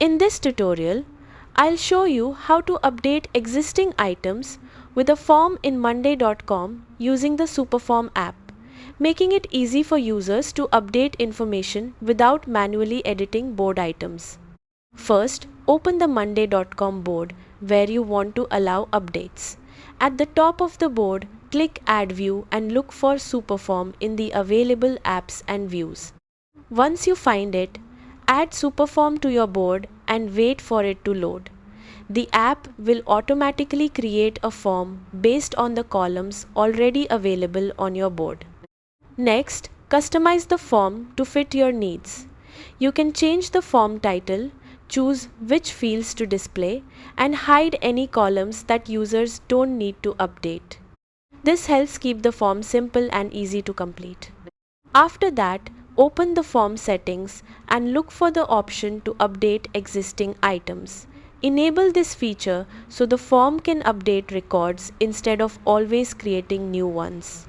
In this tutorial, I'll show you how to update existing items with a form in monday.com using the Superform app, making it easy for users to update information without manually editing board items. First, open the monday.com board where you want to allow updates. At the top of the board, click Add View and look for Superform in the available apps and views. Once you find it, add Superform to your board and wait for it to load. The app will automatically create a form based on the columns already available on your board. Next, customize the form to fit your needs. You can change the form title, choose which fields to display, and hide any columns that users don't need to update. This helps keep the form simple and easy to complete. After that, open the form settings and look for the option to update existing items. Enable this feature so the form can update records instead of always creating new ones.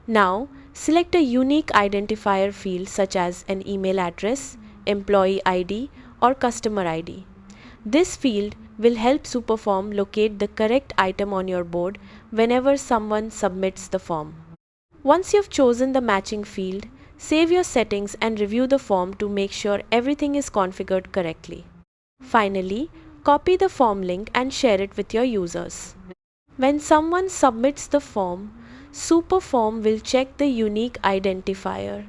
Now, select a unique identifier field such as an email address, employee ID, or customer ID. This field will help Superform locate the correct item on your board whenever someone submits the form. Once you've chosen the matching field, save your settings and review the form to make sure everything is configured correctly. Finally, copy the form link and share it with your users. When someone submits the form, Superform will check the unique identifier,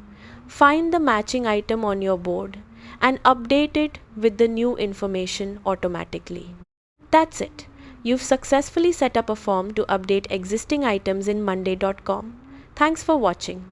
find the matching item on your board, and update it with the new information automatically. That's it. You've successfully set up a form to update existing items in monday.com. Thanks for watching.